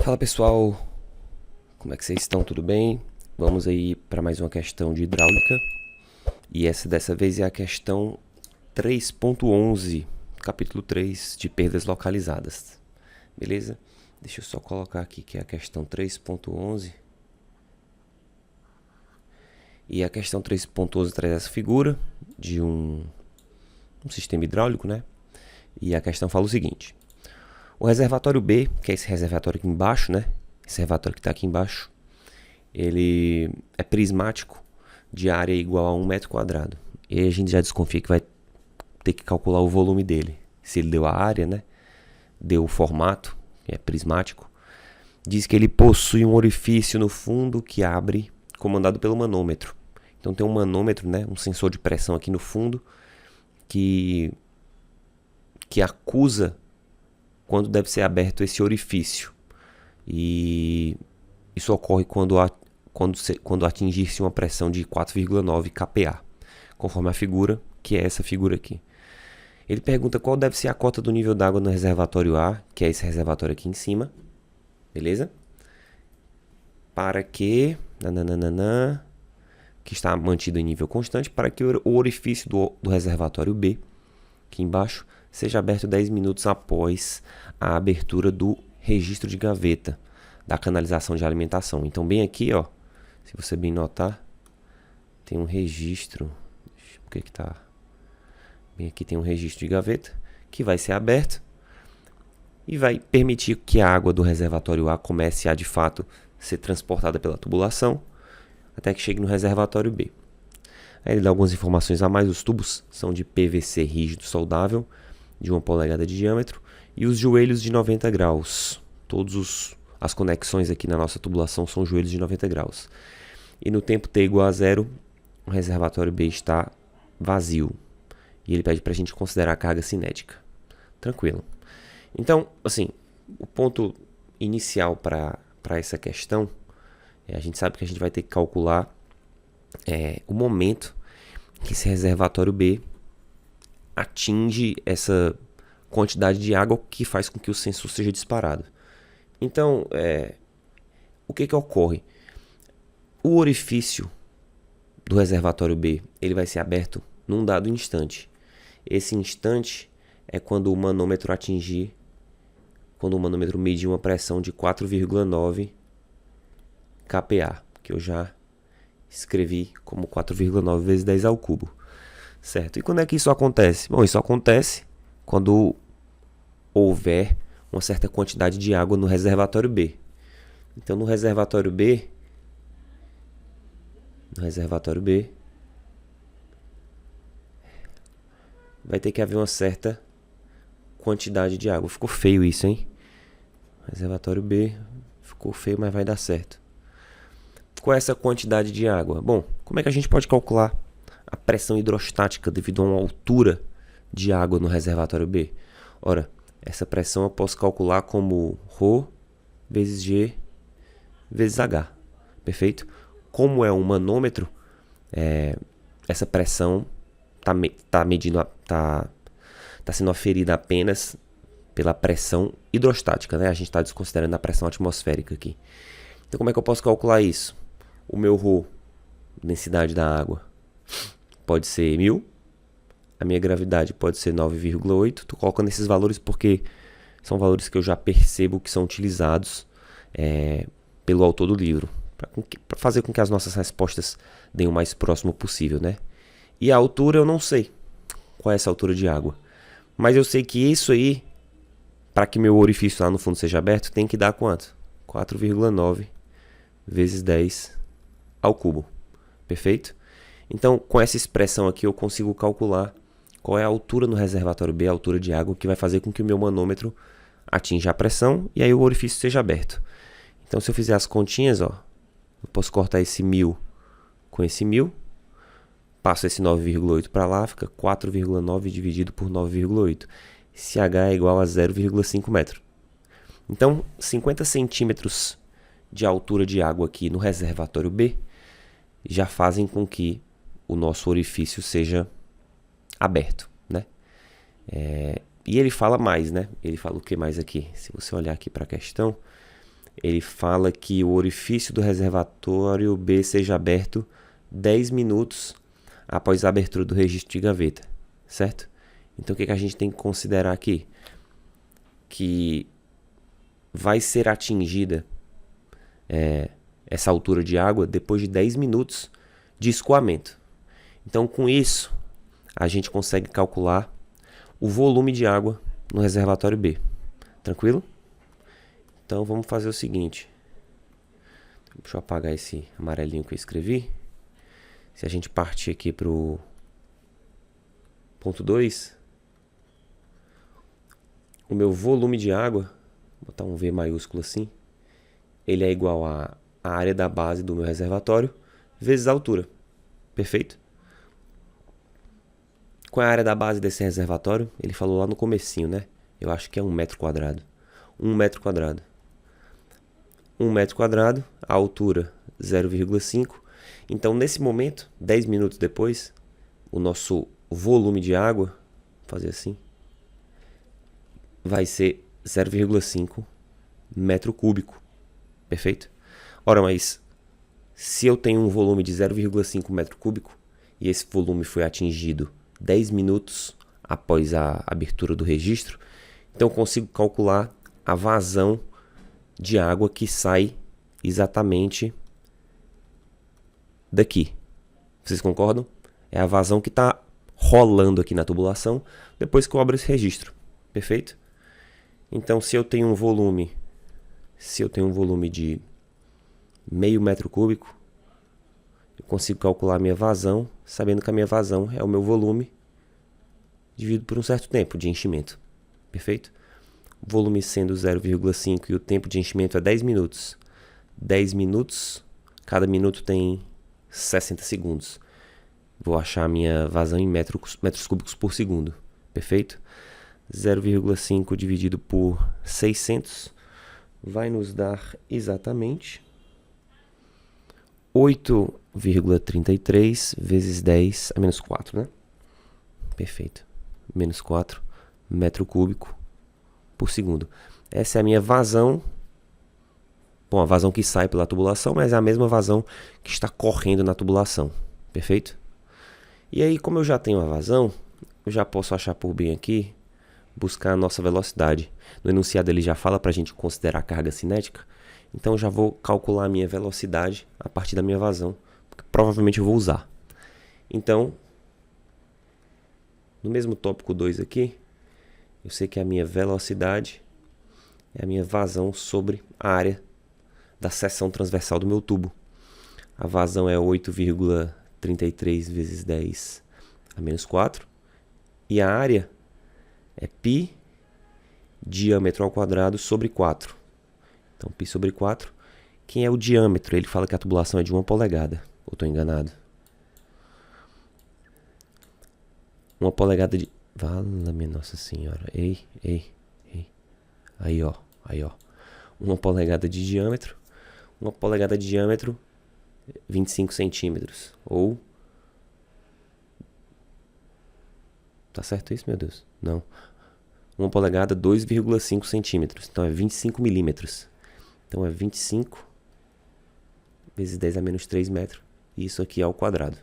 Fala pessoal, como é que vocês estão? Tudo bem? Vamos aí para mais uma questão de hidráulica. E essa dessa vez é a questão 3.11, capítulo 3 de perdas localizadas. Beleza? Deixa eu só colocar aqui que é a questão 3.11. E a questão 3.11 traz essa figura de um sistema hidráulico, né? E a questão fala o seguinte: o reservatório B, que é esse reservatório aqui embaixo, né? Esse reservatório que está aqui embaixo, ele é prismático de área igual a 1 metro quadrado. E aí a gente já desconfia que vai ter que calcular o volume dele. Se ele deu a área, né? Deu o formato, que é prismático. Diz que ele possui um orifício no fundo que abre, comandado pelo manômetro. Então tem um manômetro, né? Um sensor de pressão aqui no fundo que acusa quando deve ser aberto esse orifício. E isso ocorre quando atingir-se uma pressão de 4,9 kPa, conforme a figura, que é essa figura aqui. Ele pergunta qual deve ser a cota do nível d'água no reservatório A, que é esse reservatório aqui em cima, beleza? Para que, que está mantido em nível constante, para que o orifício do reservatório B, aqui embaixo, seja aberto 10 minutos após a abertura do registro de gaveta da canalização de alimentação. Então bem aqui, ó, se você bem notar, tem um registro, por que tá? Bem aqui tem um registro de gaveta que vai ser aberto e vai permitir que a água do reservatório A comece a de fato ser transportada pela tubulação até que chegue no reservatório B. Aí ele dá algumas informações a mais. Os tubos são de PVC rígido soldável de 1 polegada de diâmetro e os joelhos de 90 graus. As conexões aqui na nossa tubulação são joelhos de 90 graus. E no tempo t igual a 0, o reservatório B está vazio. E ele pede para a gente considerar a carga cinética. Tranquilo. Então, assim, o ponto inicial para essa questão, a gente sabe que a gente vai ter que calcular o momento que esse reservatório B atinge essa quantidade de água que faz com que o sensor seja disparado. Então, o que ocorre? O orifício do reservatório B ele vai ser aberto num dado instante. Esse instante é quando o manômetro medir uma pressão de 4,9 kPa, que eu já escrevi como 4,9 vezes 10 ao cubo. Certo? E quando é que isso acontece? Bom, isso acontece quando houver uma certa quantidade de água no reservatório B. Então, no reservatório B, vai ter que haver uma certa quantidade de água. Ficou feio isso, hein? Reservatório B, ficou feio, mas vai dar certo. Qual é essa quantidade de água? Bom, como é que a gente pode calcular a pressão hidrostática devido a uma altura de água no reservatório B? Ora, essa pressão eu posso calcular como ρ vezes G vezes H. Perfeito? Como é um manômetro, essa pressão está sendo aferida apenas pela pressão hidrostática, né? A gente está desconsiderando a pressão atmosférica aqui. Então, como é que eu posso calcular isso? O meu ρ, densidade da água, pode ser 1000. A minha gravidade pode ser 9,8. Estou colocando esses valores porque são valores que eu já percebo que são utilizados pelo autor do livro, para fazer com que as nossas respostas deem o mais próximo possível, né? E a altura eu não sei qual é essa altura de água, mas eu sei que isso aí, para que meu orifício lá no fundo seja aberto, tem que dar quanto? 4,9 vezes 10 ao cubo. Perfeito? Então, com essa expressão aqui, eu consigo calcular qual é a altura no reservatório B, a altura de água, que vai fazer com que o meu manômetro atinja a pressão e aí o orifício seja aberto. Então, se eu fizer as continhas, ó, eu posso cortar esse 1000 com esse 1000, passo esse 9,8 para lá, fica 4,9 dividido por 9,8. Esse H é igual a 0,5 metro. Então, 50 centímetros de altura de água aqui no reservatório B já fazem com que o nosso orifício seja aberto, né? E ele fala mais, né? Ele fala o que mais aqui? Se você olhar aqui para a questão, ele fala que o orifício do reservatório B seja aberto 10 minutos após a abertura do registro de gaveta, certo? Então o que a gente tem que considerar aqui? Que vai ser atingida essa altura de água depois de 10 minutos de escoamento. Então com isso a gente consegue calcular o volume de água no reservatório B. Tranquilo? Então vamos fazer o seguinte. Deixa eu apagar esse amarelinho que eu escrevi. Se a gente partir aqui para o ponto 2, o meu volume de água, vou botar um V maiúsculo assim, ele é igual a área da base do meu reservatório vezes a altura. Perfeito? Qual é a área da base desse reservatório? Ele falou lá no comecinho, né? Eu acho que é 1 metro quadrado. 1 metro quadrado. 1 metro quadrado, a altura 0,5. Então, nesse momento, 10 minutos depois, o nosso volume de água, vou fazer assim, vai ser 0,5 metro cúbico. Perfeito? Ora, mas se eu tenho um volume de 0,5 metro cúbico e esse volume foi atingido 10 minutos após a abertura do registro, então eu consigo calcular a vazão de água que sai exatamente daqui. Vocês concordam? É a vazão que está rolando aqui na tubulação depois que eu abro esse registro. Perfeito? Então, se eu tenho um volume de meio metro cúbico, eu consigo calcular a minha vazão, sabendo que a minha vazão é o meu volume dividido por um certo tempo de enchimento. Perfeito? O volume sendo 0,5 e o tempo de enchimento é 10 minutos. 10 minutos, cada minuto tem 60 segundos. Vou achar a minha vazão em metros cúbicos por segundo. Perfeito? 0,5 dividido por 600 vai nos dar exatamente 8,33 vezes 10 a menos 4, né? Perfeito. Menos 4 metro cúbico por segundo. Essa é a minha vazão. Bom, a vazão que sai pela tubulação, mas é a mesma vazão que está correndo na tubulação. Perfeito? E aí, como eu já tenho a vazão, eu já posso achar por bem aqui, buscar a nossa velocidade. No enunciado ele já fala para a gente considerar a carga cinética. Então eu já vou calcular a minha velocidade a partir da minha vazão, porque provavelmente eu vou usar. Então, no mesmo tópico 2 aqui, eu sei que a minha velocidade é a minha vazão sobre a área da seção transversal do meu tubo. A vazão é 8,33 vezes 10 a menos 4. E a área é π diâmetro ao quadrado sobre 4. Então, π sobre 4. Quem é o diâmetro? Ele fala que a tubulação é de 1 polegada. Ou estou enganado? 1 polegada de... Vala-me Nossa Senhora. Ei. Aí, ó. 1 polegada de diâmetro. 1 polegada de diâmetro, 25 centímetros. Ou... Tá certo isso, meu Deus? Não. 1 polegada, 2,5 centímetros. Então é 25 milímetros. Então é 25 vezes 10 a menos 3 metros. E isso aqui é ao quadrado.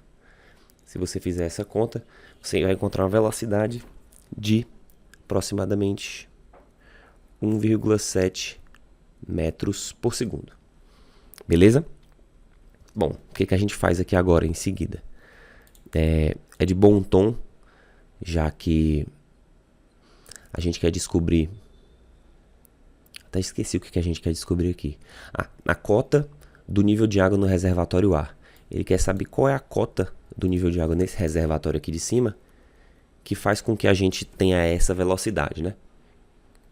Se você fizer essa conta, você vai encontrar uma velocidade de aproximadamente 1,7 metros por segundo. Beleza? Bom, o que a gente faz aqui agora em seguida? É de bom tom, já que a gente quer descobrir... Até esqueci o que a gente quer descobrir aqui. A cota do nível de água no reservatório A. Ele quer saber qual é a cota do nível de água nesse reservatório aqui de cima, que faz com que a gente tenha essa velocidade, né?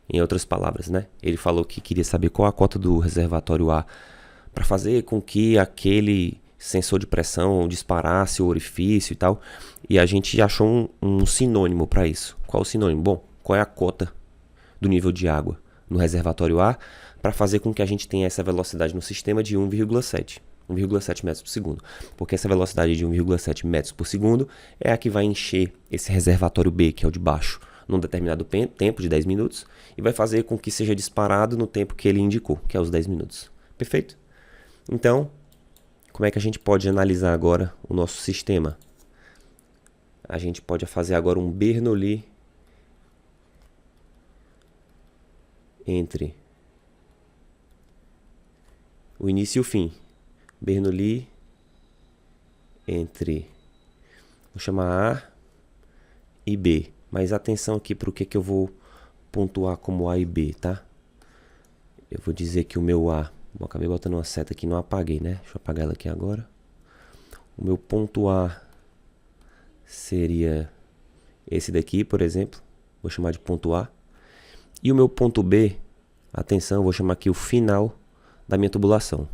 Em outras palavras, né? Ele falou que queria saber qual a cota do reservatório A para fazer com que aquele sensor de pressão disparasse o orifício e tal. E a gente achou um sinônimo para isso. Qual o sinônimo? Bom, qual é a cota do nível de água no reservatório A para fazer com que a gente tenha essa velocidade no sistema de 1,7 metros por segundo. Porque essa velocidade de 1,7 metros por segundo é a que vai encher esse reservatório B, que é o de baixo num determinado tempo de 10 minutos e vai fazer com que seja disparado no tempo que ele indicou, que é os 10 minutos. Perfeito? Então, como é que a gente pode analisar agora o nosso sistema? A gente pode fazer agora um Bernoulli entre o início e o fim. Bernoulli entre, vou chamar A e B. Mas atenção aqui para o que eu vou pontuar como A e B, tá? Eu vou dizer que o meu A, bom, acabei botando uma seta aqui, não apaguei, né? Deixa eu apagar ela aqui agora. O meu ponto A seria esse daqui, por exemplo. Vou chamar de ponto A. E o meu ponto B, atenção, eu vou chamar aqui o final da minha tubulação.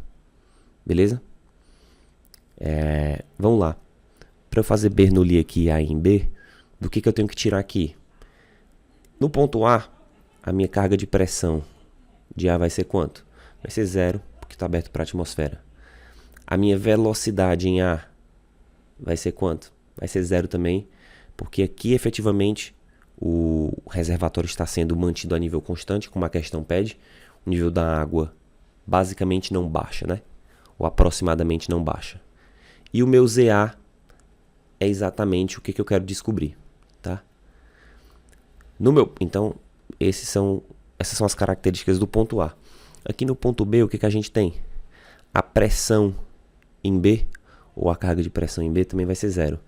Beleza? Vamos lá. Para eu fazer Bernoulli aqui A em B, do que eu tenho que tirar aqui? No ponto A, a minha carga de pressão de A vai ser quanto? Vai ser 0, porque está aberto para a atmosfera. A minha velocidade em A vai ser quanto? Vai ser 0 também, porque aqui efetivamente o reservatório está sendo mantido a nível constante, como a questão pede. O nível da água basicamente não baixa, né? Ou aproximadamente não baixa. E o meu ZA é exatamente o que eu quero descobrir, tá? Então, essas são as características do ponto A. Aqui no ponto B, o que a gente tem? A pressão em B, ou a carga de pressão em B, também vai ser 0.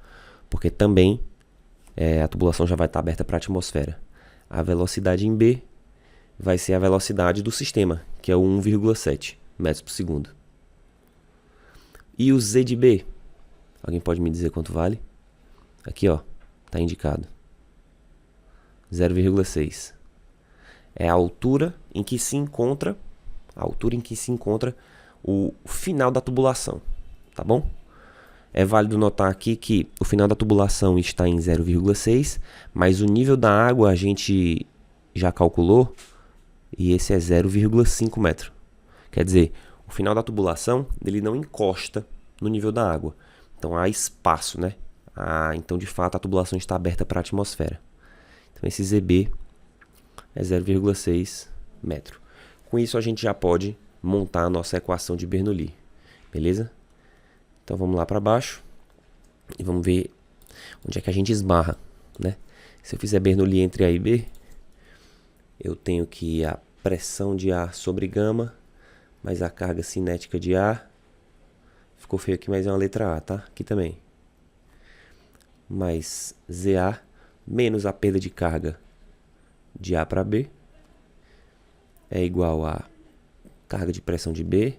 Porque também a tubulação já vai estar aberta para a atmosfera. A velocidade em B vai ser a velocidade do sistema, que é o 1,7 metros por segundo. E o Z de B? Alguém pode me dizer quanto vale? Aqui, ó, está indicado. 0,6. É a altura em que se encontra o final da tubulação, tá bom? É válido notar aqui que o final da tubulação está em 0,6, mas o nível da água a gente já calculou e esse é 0,5 metro. Quer dizer, o final da tubulação ele não encosta no nível da água. Então há espaço, né? Então de fato a tubulação está aberta para a atmosfera. Então esse ZB é 0,6 metro. Com isso a gente já pode montar a nossa equação de Bernoulli. Beleza? Então vamos lá para baixo e vamos ver onde é que a gente esbarra, né? Se eu fizer Bernoulli entre A e B, eu tenho que a pressão de A sobre gama mais a carga cinética de A. Ficou feio aqui, mas é uma letra A, tá? Aqui também. Mais ZA menos a perda de carga de A para B é igual a carga de pressão de B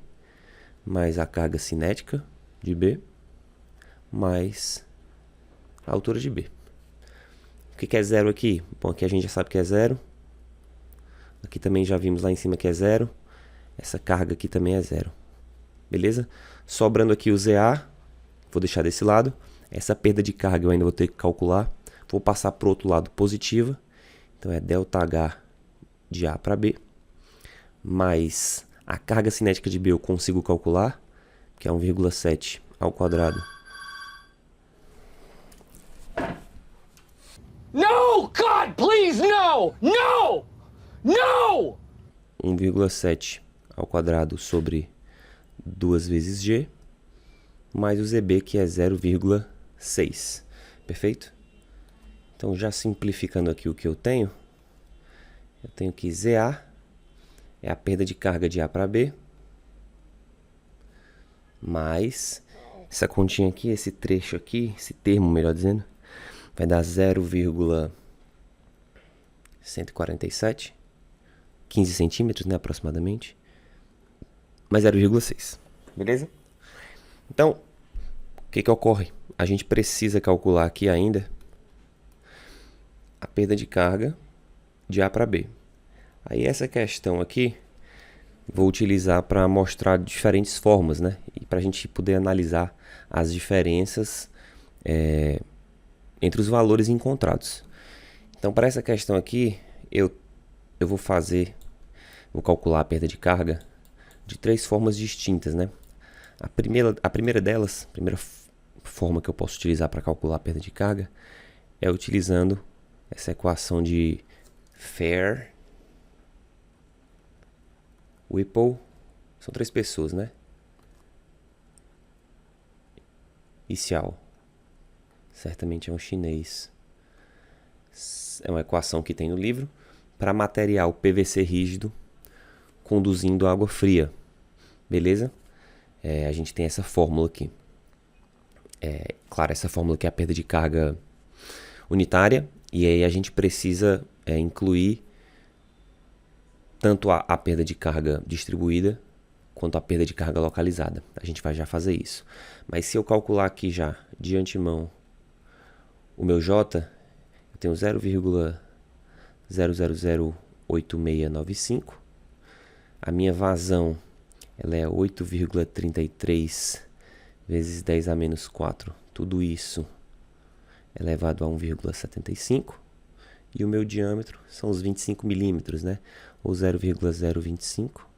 mais a carga cinética de B mais a altura de B. O que é 0 aqui? Bom, aqui a gente já sabe que é 0. Aqui também já vimos lá em cima que é 0. Essa carga aqui também é 0. Beleza? Sobrando aqui o ZA, vou deixar desse lado. Essa perda de carga eu ainda vou ter que calcular. Vou passar para o outro lado positiva. Então é ΔH de A para B. Mais a carga cinética de B eu consigo calcular, que é 1,7 ao quadrado. No, God, please, no! No! No! 1,7 ao quadrado sobre 2 vezes G, mais o ZB, que é 0,6. Perfeito? Então, já simplificando aqui o que eu tenho que ZA é a perda de carga de A para B, mais essa continha aqui, esse trecho aqui, esse termo, melhor dizendo, vai dar 0,147, 15 centímetros, né, aproximadamente, mais 0,6. Beleza? Então, o que ocorre? A gente precisa calcular aqui ainda a perda de carga de A para B. Aí essa questão aqui vou utilizar para mostrar diferentes formas, né? E para a gente poder analisar as diferenças entre os valores encontrados. Então, para essa questão aqui, eu vou calcular a perda de carga de 3 formas distintas, né? A primeira forma que eu posso utilizar para calcular a perda de carga é utilizando essa equação de Fair, Whipple, são 3 pessoas, né? E Xiao, certamente é um chinês. É uma equação que tem no livro para material PVC rígido conduzindo água fria, beleza? A gente tem essa fórmula aqui. Claro, essa fórmula aqui é a perda de carga unitária, e aí a gente precisa incluir tanto a perda de carga distribuída quanto a perda de carga localizada. A gente vai já fazer isso. Mas se eu calcular aqui já de antemão o meu J, eu tenho 0,0008695. A minha vazão ela é 8,33 vezes 10 a menos 4. Tudo isso elevado a 1,75. E o meu diâmetro são os 25 milímetros, né? Ou 0,025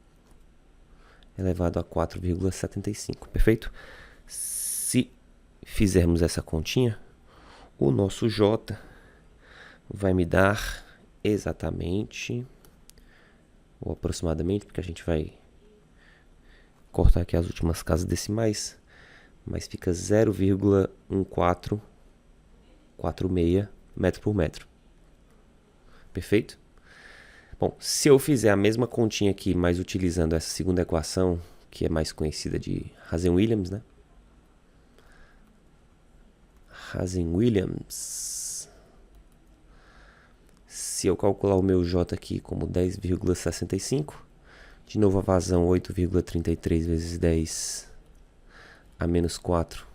elevado a 4,75. Perfeito? Se fizermos essa continha, o nosso J vai me dar exatamente, ou aproximadamente, porque a gente vai cortar aqui as últimas casas decimais, mas fica 0,1446 metro por metro. Perfeito? Bom, se eu fizer a mesma continha aqui, mas utilizando essa segunda equação, que é mais conhecida de Hazen-Williams, né? Hazen-Williams. Se eu calcular o meu J aqui como 10,65, de novo a vazão 8,33 vezes 10 a menos 4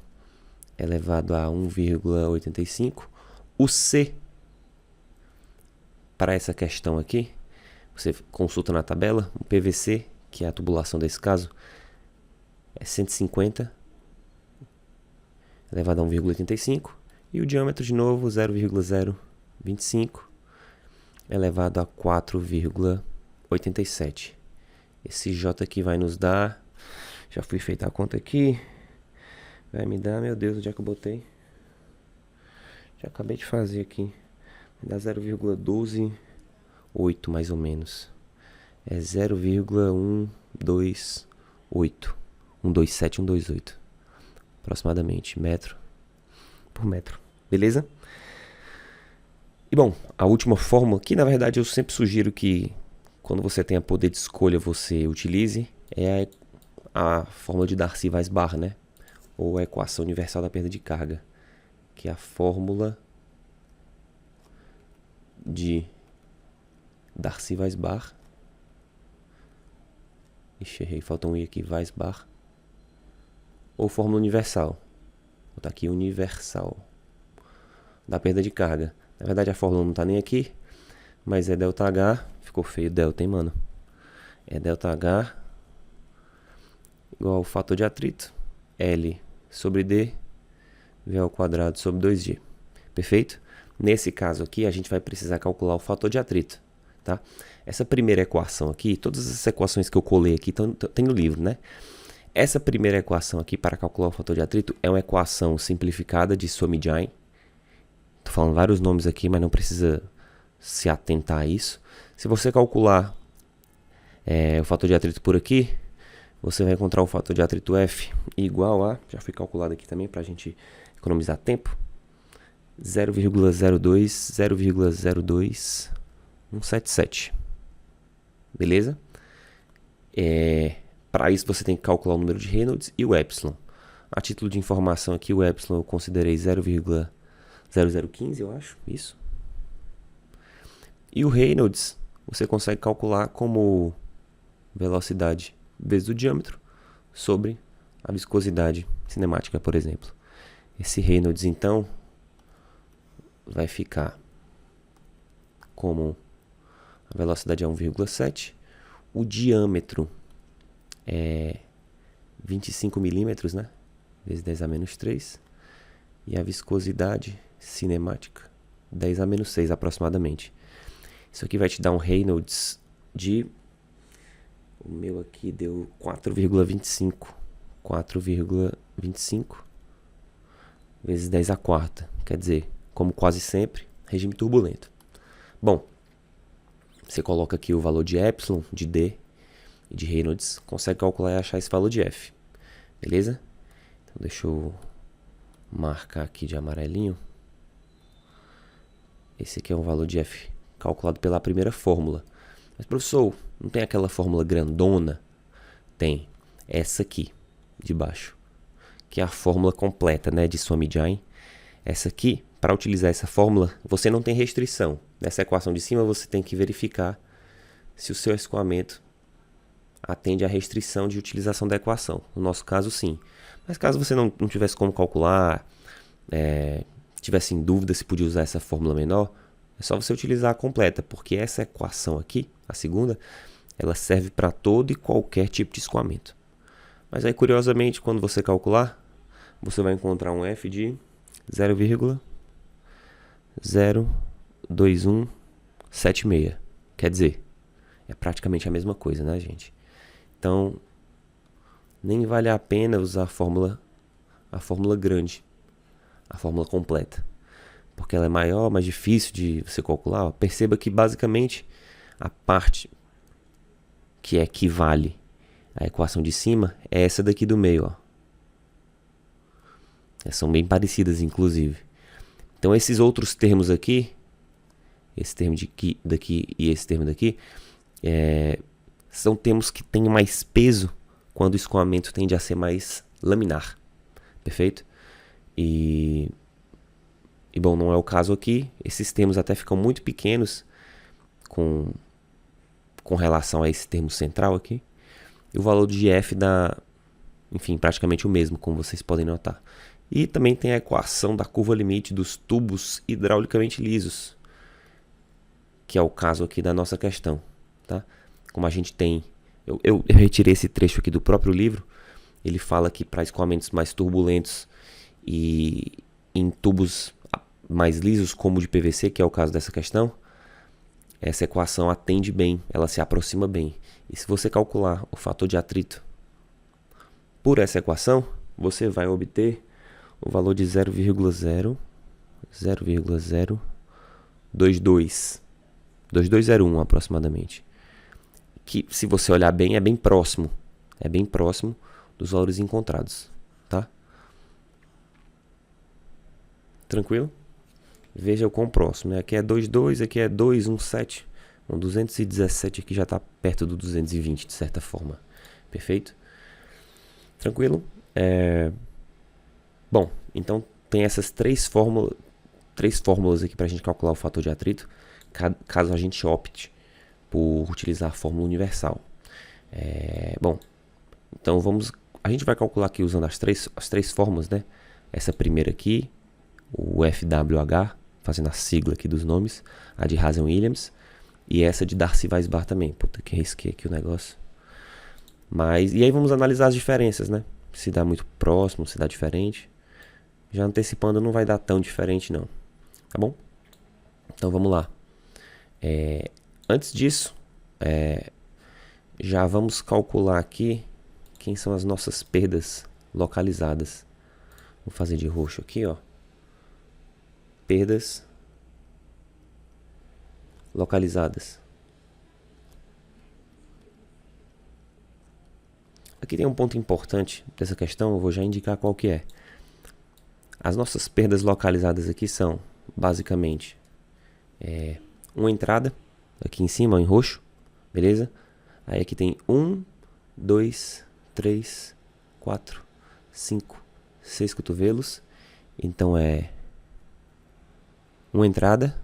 elevado a 1,85. O C, para essa questão aqui, você consulta na tabela, o PVC, que é a tubulação desse caso, é 150 elevado a 1,85. E o diâmetro, de novo, 0,025 elevado a 4,87. Esse J aqui vai nos dar, já fui feita a conta aqui, vai me dar, meu Deus, onde é que eu botei? Já acabei de fazer aqui, vai dar 0,128 mais ou menos. É 0,128, 127, aproximadamente, metro por metro, beleza? E bom, a última fórmula, que na verdade eu sempre sugiro que quando você tenha poder de escolha você utilize, é a fórmula de Darcy-Weisbach, né? Ou a equação universal da perda de carga, que é a fórmula de Darcy-Weisbach. Ixi, errei, falta um i aqui, Weisbach. Ou fórmula universal. Vou botar aqui universal da perda de carga. Na verdade a fórmula não tá nem aqui, mas é ΔH, ficou feio delta, hein, mano? É ΔH igual ao fator de atrito, L sobre D, V ao quadrado sobre 2G. Perfeito? Nesse caso aqui, a gente vai precisar calcular o fator de atrito, tá? Essa primeira equação aqui, todas as equações que eu colei aqui tem no livro, né? Essa primeira equação aqui para calcular o fator de atrito é uma equação simplificada de Suomi-Jain. Tô falando vários nomes aqui, mas não precisa se atentar a isso. Se você calcular o fator de atrito por aqui, você vai encontrar o fator de atrito F igual a, já foi calculado aqui também para a gente economizar tempo, 0,02177. Beleza? Para isso você tem que calcular o número de Reynolds e o epsilon. A título de informação aqui, o epsilon eu considerei 0,0015, eu acho, isso. E o Reynolds você consegue calcular como velocidade vezes o diâmetro sobre a viscosidade cinemática, por exemplo. Esse Reynolds, então, vai ficar como a velocidade é 1,7, o diâmetro é 25 milímetros, né? Vezes 10 a menos 3. E a viscosidade cinemática, 10 a menos 6 aproximadamente. Isso aqui vai te dar um Reynolds de... O meu aqui deu 4,25. 4,25 vezes 10 a quarta. Quer dizer, como quase sempre, regime turbulento. Bom, você coloca aqui o valor de epsilon, de D e de Reynolds, consegue calcular e achar esse valor de F. Beleza? Então deixa eu marcar aqui de amarelinho. Esse aqui é um valor de F calculado pela primeira fórmula. Mas, professor, não tem aquela fórmula grandona? Tem. Essa aqui, de baixo, que é a fórmula completa, né, de Swaminjani. Essa aqui, para utilizar essa fórmula, você não tem restrição. Nessa equação de cima, você tem que verificar se o seu escoamento atende à restrição de utilização da equação. No nosso caso, sim. Mas caso você não tivesse como calcular, tivesse em dúvida se podia usar essa fórmula menor, é só você utilizar a completa, porque essa equação aqui, a segunda, ela serve para todo e qualquer tipo de escoamento. Mas aí, curiosamente, quando você calcular, você vai encontrar um F de 0,02176. Quer dizer, é praticamente a mesma coisa, né, gente? Então, nem vale a pena usar a fórmula grande, a fórmula completa, porque ela é maior, mais difícil de você calcular. Ó. Perceba que, basicamente, a parte que equivale à equação de cima é essa daqui do meio, ó. Elas são bem parecidas, inclusive. Então, esses outros termos aqui, esse termo daqui e esse termo daqui, são termos que têm mais peso quando o escoamento tende a ser mais laminar. Perfeito? E bom, não é o caso aqui. Esses termos até ficam muito pequenos com relação a esse termo central aqui. E o valor de F dá, enfim, praticamente o mesmo, como vocês podem notar. E também tem a equação da curva limite dos tubos hidraulicamente lisos, que é o caso aqui da nossa questão, tá? Como a gente tem... Eu retirei esse trecho aqui do próprio livro. Ele fala que para escoamentos mais turbulentos e em tubos mais lisos, como o de PVC, que é o caso dessa questão, essa equação atende bem, ela se aproxima bem. E se você calcular o fator de atrito por essa equação, você vai obter o valor de 0,02201 aproximadamente. Que, se você olhar bem, é bem próximo dos valores encontrados, tá? Tranquilo? Veja o quão próximo, né? Aqui é 2,2, aqui é 2,17. 217 aqui já está perto do 220, de certa forma. Perfeito? Tranquilo? Bom, então tem essas três fórmulas aqui para a gente calcular o fator de atrito, caso a gente opte por utilizar a fórmula universal. Bom, então a gente vai calcular aqui usando as três fórmulas, né? Essa primeira aqui, o FWH, fazendo a sigla aqui dos nomes, a de Hazen-Williams, e essa de Darcy-Weisbach também. Puta que risquei aqui o negócio. E aí vamos analisar as diferenças, né? Se dá muito próximo, se dá diferente. Já antecipando, não vai dar tão diferente não, tá bom? Então vamos lá. Antes disso, já vamos calcular aqui quem são as nossas perdas localizadas. Vou fazer de roxo aqui, ó. Perdas localizadas. Aqui tem um ponto importante dessa questão, eu vou já indicar qual que é. As nossas perdas localizadas aqui são, basicamente, uma entrada, aqui em cima, em roxo, beleza? Aí aqui tem 1, 2, 3, 4, 5, 6 cotovelos. Então uma entrada.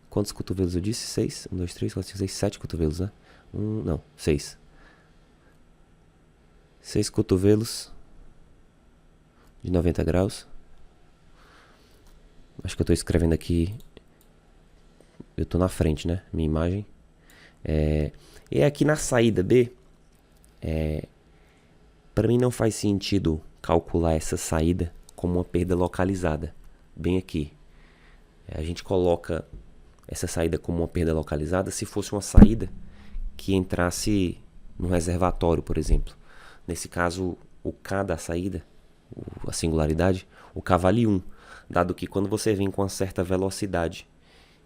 Quantos cotovelos eu disse? 6? 1, 2, 3, 4, 5, 6, 7 cotovelos, né? 6. 6 cotovelos de 90 graus. Acho que eu estou escrevendo aqui. Eu estou na frente, né? Minha imagem. E aqui na saída B, para mim não faz sentido calcular essa saída como uma perda localizada. Bem aqui. A gente coloca essa saída como uma perda localizada se fosse uma saída que entrasse no reservatório, por exemplo. Nesse caso, o K da saída, a singularidade, o K vale 1. dado que quando você vem com uma certa velocidade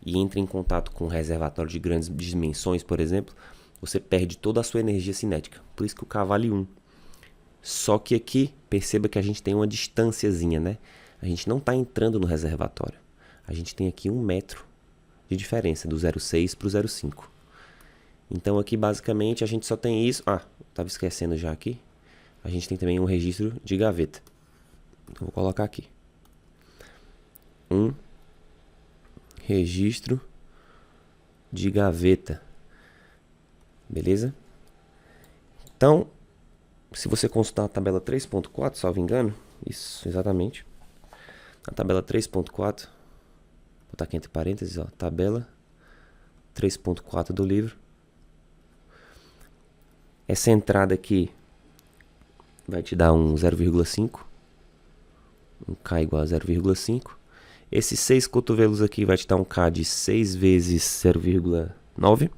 e entra em contato com um reservatório de grandes dimensões, por exemplo, você perde toda a sua energia cinética. Por isso que o K vale 1. Só que aqui, perceba que a gente tem uma distânciazinha, né? A gente não está entrando no reservatório. A gente tem aqui 1 metro de diferença do 0,6 para o 0,5. Então aqui basicamente a gente só tem isso. Ah, estava esquecendo já aqui. A gente tem também um registro de gaveta. Então vou colocar aqui. Um registro de gaveta. Beleza? Então, se você consultar a tabela 3.4, salvo engano, isso, exatamente. A tabela 3.4, vou botar aqui entre parênteses, ó, tabela 3.4 do livro. Essa entrada aqui vai te dar um 0,5. Um K igual a 0,5. Esses 6 cotovelos aqui vai te dar um K de 6 vezes 0,9.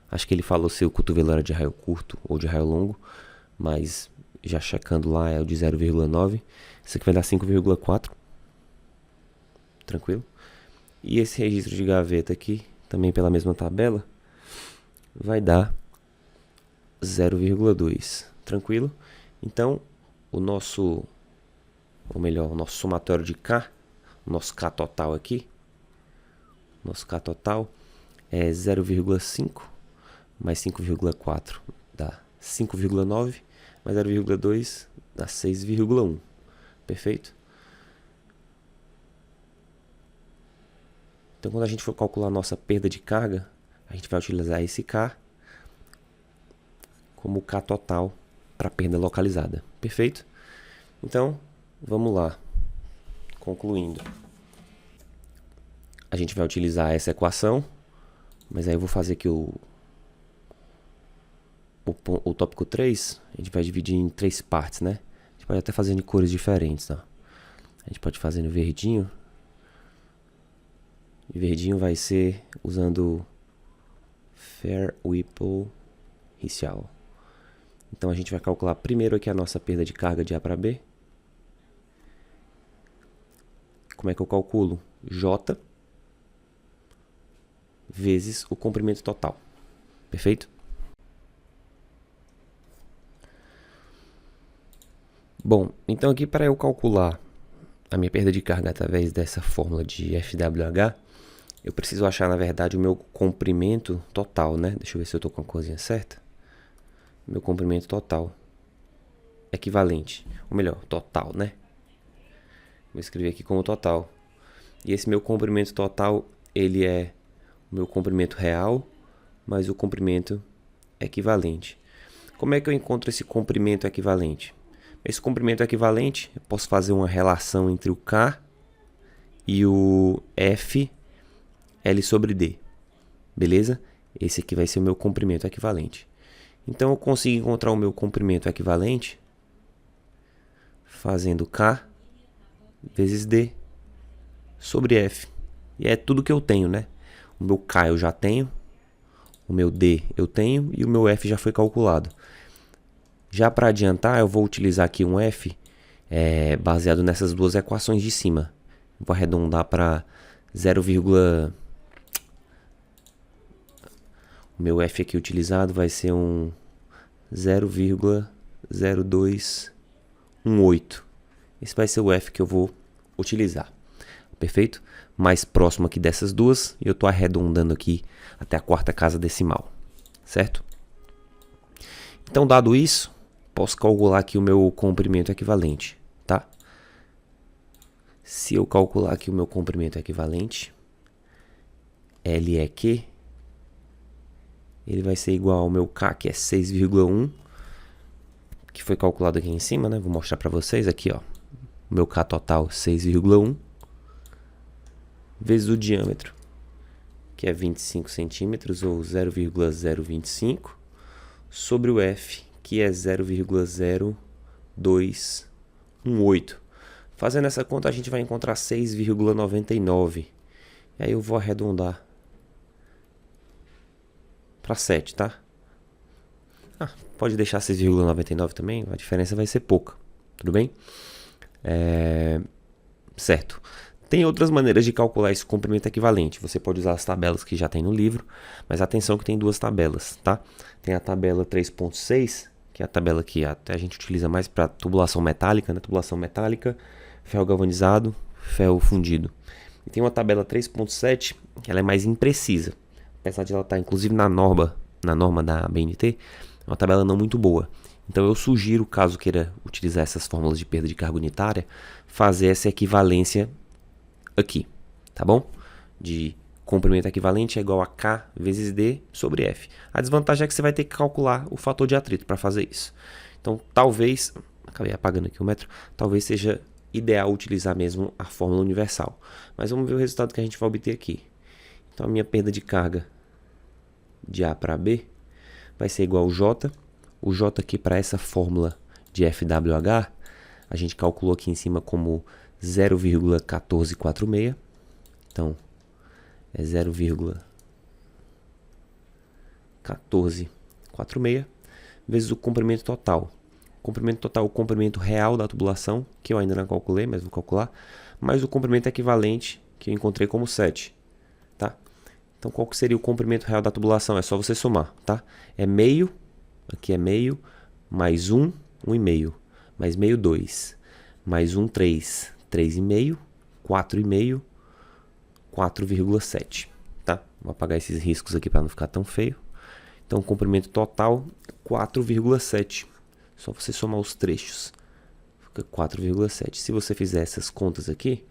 Acho que ele falou se o cotovelo era de raio curto ou de raio longo, mas já checando lá é o de 0,9. Isso aqui vai dar 5,4. Tranquilo? E esse registro de gaveta aqui, também pela mesma tabela, vai dar 0,2. Tranquilo? Então, o nosso somatório de K, o nosso K total aqui, nosso K total é 0,5 mais 5,4 dá 5,9, mais 0,2 dá 6,1. Perfeito? Então, quando a gente for calcular a nossa perda de carga, a gente vai utilizar esse K como K total para perda localizada. Perfeito? Então, vamos lá. Concluindo. A gente vai utilizar essa equação, mas aí eu vou fazer aqui o tópico 3, a gente vai dividir em 3 partes, né? A gente pode até fazer em cores diferentes, tá? A gente pode fazer no verdinho. E verdinho vai ser usando Fair Whipple Ricial. Então a gente vai calcular primeiro aqui a nossa perda de carga de A para B. Como é que eu calculo? J vezes o comprimento total. Perfeito? Bom, então aqui para eu calcular a minha perda de carga através dessa fórmula de FWH, eu preciso achar, na verdade, o meu comprimento total, né? Deixa eu ver se eu estou com a coisinha certa. Meu comprimento total equivalente, ou melhor, total, né? Vou escrever aqui como total. E esse meu comprimento total, ele é o meu comprimento real mais o comprimento equivalente. Como é que eu encontro esse comprimento equivalente? Esse comprimento equivalente, eu posso fazer uma relação entre o K e o F L sobre D. Beleza? Esse aqui vai ser o meu comprimento equivalente. Então eu consigo encontrar o meu comprimento equivalente fazendo K vezes D sobre F. E é tudo que eu tenho, né? O meu K eu já tenho, o meu D eu tenho e o meu F já foi calculado. Já para adiantar, eu vou utilizar aqui um F baseado nessas duas equações de cima. Vou arredondar para 0, o meu F aqui utilizado vai ser um 0,0218. Esse vai ser o F que eu vou utilizar. Perfeito? Mais próximo aqui dessas duas, e eu estou arredondando aqui até a quarta casa decimal. Certo? Então, dado isso, posso calcular aqui o meu comprimento equivalente, tá? Se eu calcular aqui o meu comprimento equivalente, L é Q, ele vai ser igual ao meu K, que é 6,1, que foi calculado aqui em cima, né? Vou mostrar para vocês aqui, ó. O meu K total, 6,1, vezes o diâmetro, que é 25 centímetros, ou 0,025, sobre o F, que é 0,0218. Fazendo essa conta, a gente vai encontrar 6,99. E aí eu vou arredondar para 7, tá? Pode deixar 6,99 também, a diferença vai ser pouca. Tudo bem? certo? Tem outras maneiras de calcular esse comprimento equivalente. Você pode usar as tabelas que já tem no livro, mas atenção que tem duas tabelas, tá? Tem a tabela 3.6, que é a tabela que até a gente utiliza mais para tubulação metálica, né? Tubulação metálica, ferro galvanizado, ferro fundido. E tem uma tabela 3.7, que ela é mais imprecisa. Apesar de ela estar inclusive na norma da BNT, é uma tabela não muito boa. Então eu sugiro, caso queira utilizar essas fórmulas de perda de carga unitária, fazer essa equivalência aqui, tá bom? De comprimento equivalente é igual a K vezes D sobre F. A desvantagem é que você vai ter que calcular o fator de atrito para fazer isso. Então talvez, acabei apagando aqui o metro, talvez seja ideal utilizar mesmo a fórmula universal. Mas vamos ver o resultado que a gente vai obter aqui. Então a minha perda de carga de A para B vai ser igual ao J. O J aqui para essa fórmula de FWH, a gente calculou aqui em cima como 0,1446. Então, é 0,1446 vezes o comprimento total. O comprimento total é o comprimento real da tubulação, que eu ainda não calculei, mas vou calcular, mais o comprimento equivalente, que eu encontrei como 7. Tá? Então, qual que seria o comprimento real da tubulação? É só você somar, tá? É meio, aqui é meio, mais 1, 1,5, mais meio, 2, mais 1, 3, 3,5, 4,5, 4,7, tá? Vou apagar esses riscos aqui para não ficar tão feio. Então, o comprimento total, 4,7. Só você somar os trechos, fica 4,7. Se você fizer essas contas aqui,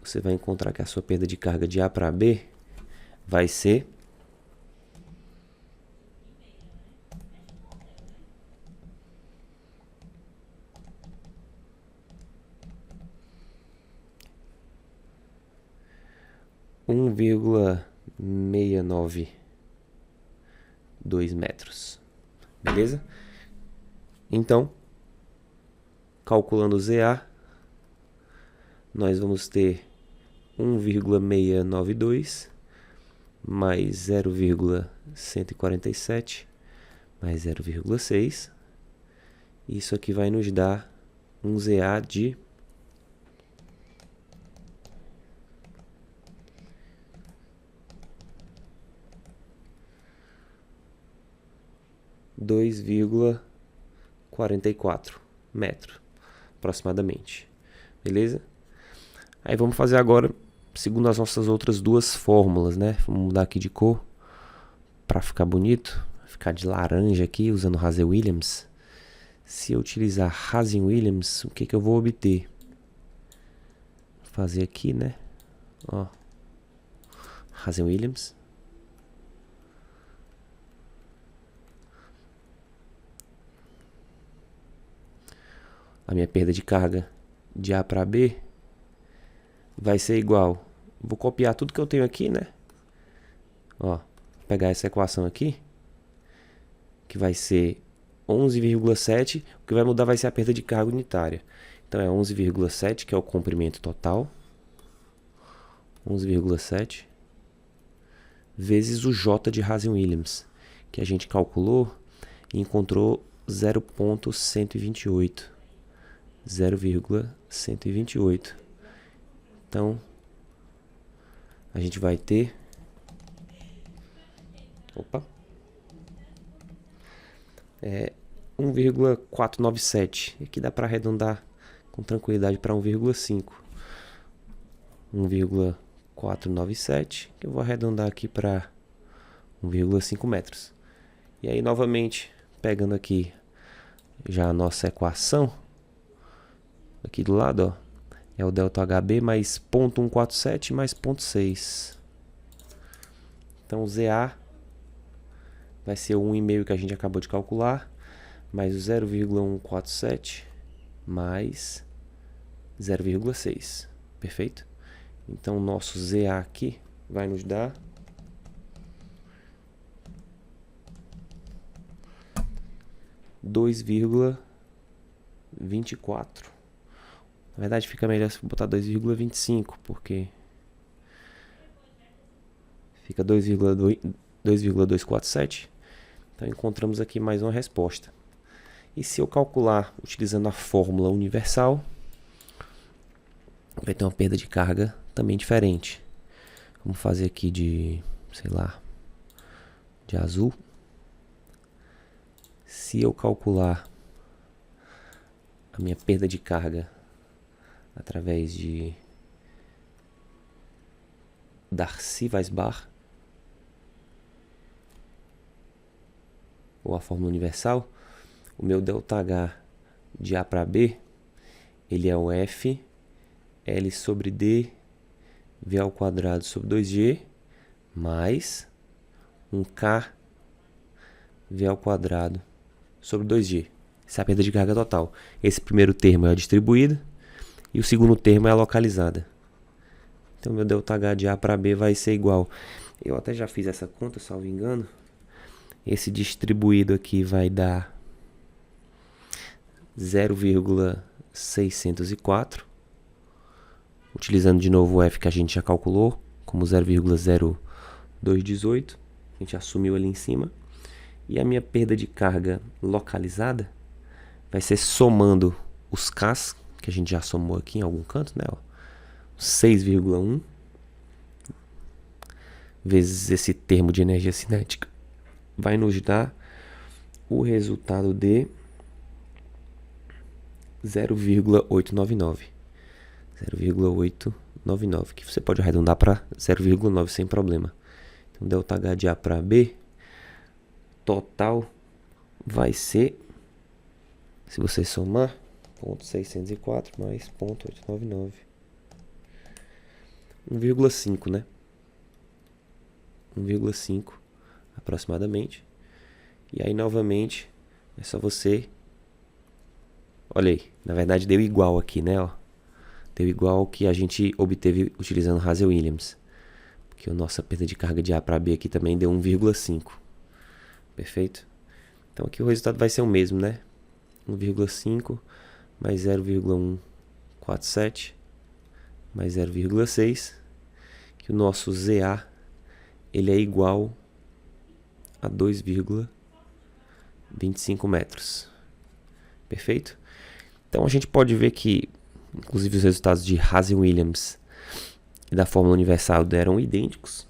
você vai encontrar que a sua perda de carga de A para B vai ser 1,692 metros. Beleza? Então, calculando ZA, nós vamos ter 1,692 mais 0,147 mais 0,6. Isso aqui vai nos dar um ZA de 2,44 metros, aproximadamente. Beleza? Aí vamos fazer agora, segundo as nossas outras duas fórmulas, né? Vamos mudar aqui de cor para ficar bonito. Ficar de laranja aqui, usando Hazen-Williams. Se eu utilizar Hazen-Williams, o que que eu vou obter? Vou fazer aqui, né? Ó. Hazen-Williams. A minha perda de carga de A para B vai ser igual. Vou copiar tudo que eu tenho aqui, né? Ó, vou pegar essa equação aqui, que vai ser 11,7. O que vai mudar vai ser a perda de carga unitária. Então é 11,7, que é o comprimento total. 11,7 vezes o J de Hazen-Williams, que a gente calculou e encontrou 0,128. 0,128. Então, a gente vai ter 1,497. Aqui dá para arredondar com tranquilidade para 1,5. 1,497, que eu vou arredondar aqui para 1,5 metros. E aí, novamente, pegando aqui já a nossa equação, aqui do lado, ó, é o ΔHB mais 0,147 mais 0,6. Então, o ZA vai ser o 1,5 que a gente acabou de calcular, mais o 0,147 mais 0,6. Perfeito? Então, o nosso ZA aqui vai nos dar 2,24. Na verdade, fica melhor se botar 2,25, porque fica 2,247. Então, encontramos aqui mais uma resposta. E se eu calcular utilizando a fórmula universal, vai ter uma perda de carga também diferente. Vamos fazer aqui de, sei lá, de azul. Se eu calcular a minha perda de carga através de Darcy-Weisbach, ou a fórmula universal, o meu ΔH de A para B, ele é o F L sobre D V ao quadrado sobre 2G mais um K V ao quadrado sobre 2G. Essa é a perda de carga total. Esse primeiro termo é a distribuída e o segundo termo é a localizada. Então meu ΔH de A para B vai ser igual. Eu até já fiz essa conta, salvo engano. Esse distribuído aqui vai dar 0,604. Utilizando de novo o F que a gente já calculou, como 0,0218. A gente assumiu ali em cima. E a minha perda de carga localizada vai ser somando os Ks, que a gente já somou aqui em algum canto, né? 6,1 vezes esse termo de energia cinética vai nos dar o resultado de 0,899. 0,899, que você pode arredondar para 0,9 sem problema. Então, ΔH de A para B total vai ser, se você somar, 0,604 mais 0,899. 1,5, né? 1,5 aproximadamente. E aí, novamente, é só você... Olha aí, na verdade deu igual aqui, né? Ó. Deu igual ao que a gente obteve utilizando Hazel-Williams. Porque a nossa perda de carga de A para B aqui também deu 1,5. Perfeito? Então aqui o resultado vai ser o mesmo, né? 1,5 mais 0,147 mais 0,6. Que o nosso ZA ele é igual a 2,25 metros. Perfeito? Então a gente pode ver que, inclusive, os resultados de Hazel-Williams e da fórmula universal eram idênticos.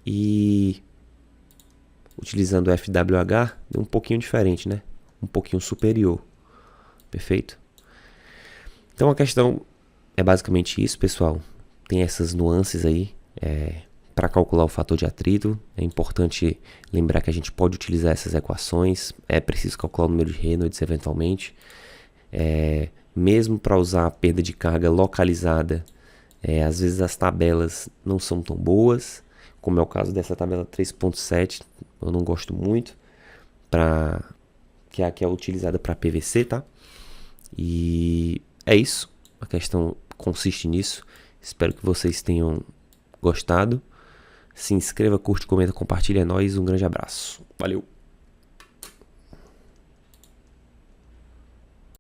E utilizando o FWH, deu um pouquinho diferente, né? Um pouquinho superior. Perfeito? Então a questão é basicamente isso, pessoal. Tem essas nuances aí. Para calcular o fator de atrito, é importante lembrar que a gente pode utilizar essas equações. É preciso calcular o número de Reynolds eventualmente. Mesmo para usar a perda de carga localizada, às vezes as tabelas não são tão boas, como é o caso dessa tabela 3.7, eu não gosto muito, que é a que é utilizada para PVC, tá? E é isso, a questão consiste nisso. Espero que vocês tenham gostado. Se inscreva, curte, comenta, compartilha. É nóis, um grande abraço. Valeu!